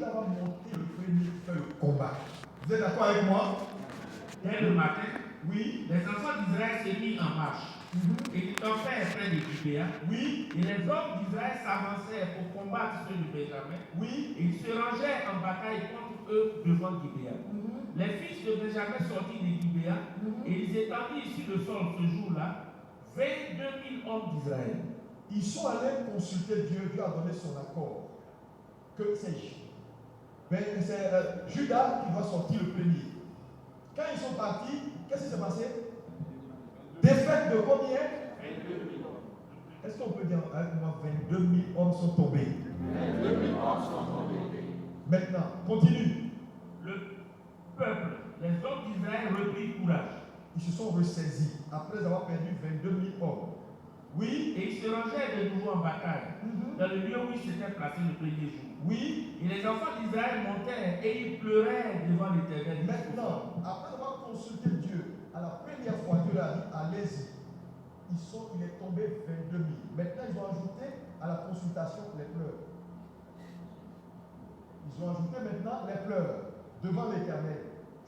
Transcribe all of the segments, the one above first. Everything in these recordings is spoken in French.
Judas va monter le premier pour faire le combat. Vous êtes d'accord avec moi? Dès le matin, Oui. les enfants d'Israël se mirent en marche. Et ils tombaient près de Gibéa. Oui. Et les hommes d'Israël s'avancèrent pour combattre ceux de Benjamin. Oui. Et ils se rangèrent en bataille contre eux devant Gibéa. Les fils de Benjamin sortirent de Gibéa et ils étendirent sur le sol ce jour-là 22 000 hommes d'Israël. Ils sont allés consulter Dieu. Dieu a donné son accord. Que c'est Judas qui doit sortir le premier. Quand ils sont partis, qu'est-ce qui s'est passé? Défaite de combien? 22 000 hommes. Est-ce qu'on peut dire avec moi 22 000 hommes sont tombés? 22 000 hommes sont tombés. Maintenant, continue. Le peuple, les hommes d'Israël reprirent courage. Ils se sont ressaisis après avoir perdu 22 000 hommes. Oui. Et ils se rangèrent de nouveau en bataille dans le lieu où ils s'étaient placés le premier jour. Oui. Et les enfants d'Israël montèrent et ils pleurèrent devant l'Éternel. Maintenant, après avoir consulté Dieu, à la première fois, Dieu a dit allez-y. Il est tombé 22 000. Maintenant, ils ont ajouté à la consultation les pleurs. Ils ont ajouté maintenant les pleurs devant l'Éternel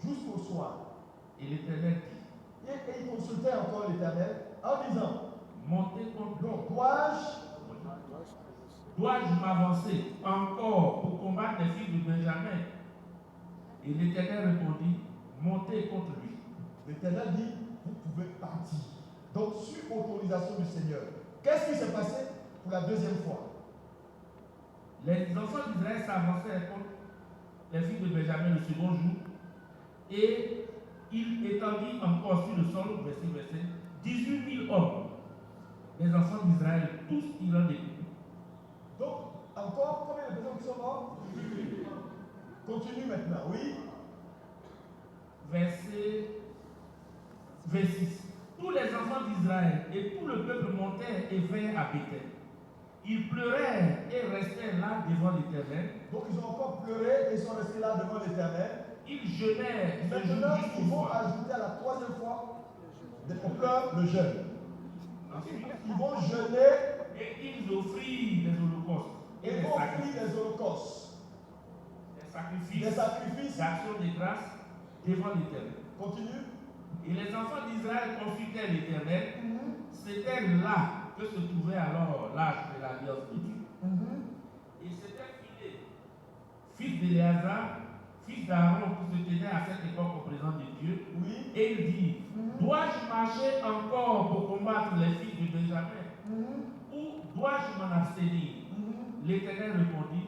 jusqu'au soir. Et l'Éternel dit. Et ils consultaient encore l'Éternel en disant montez contre. Donc, dois-je m'avancer encore pour combattre les fils de Benjamin? Et l'Éternel répondit, montez contre lui. L'Éternel dit, vous pouvez partir. Donc, sur autorisation du Seigneur. Qu'est-ce qui s'est passé pour la deuxième fois? Les enfants d'Israël s'avancèrent contre les fils de Benjamin le second jour, et il étendit encore sur le sol, verset, 18 000 hommes. Les enfants d'Israël, tous tirant des coups. Donc, encore combien de personnes qui sont mortes? Continue maintenant, oui. Verset 26. Tous les enfants d'Israël et tout le peuple montèrent et vinrent à Béthel. Ils pleurèrent et restèrent là devant l'Éternel. Donc ils ont encore pleuré et sont restés là devant l'Éternel. Ils jeûnèrent. Maintenant, ils vont ajouter à la troisième fois on pleure le jeûne. Ensuite, ils vont jeûner et ils offrirent des holocaustes. Ils vont offrir des holocaustes. Des sacrifices d'action de grâce devant l'Éternel. Continue. Et les enfants d'Israël consultèrent l'Éternel. C'était là que se trouvait alors l'arche de l'alliance de Dieu. Et c'était Phiné, fils d'Éléazar, fils d'Aaron, qui se tenait à cette époque au présent de Dieu. Oui. Et il dit, dois-je marcher encore pour combattre les fils de Benjamin? Ou dois-je m'en abstenir? L'Éternel répondit,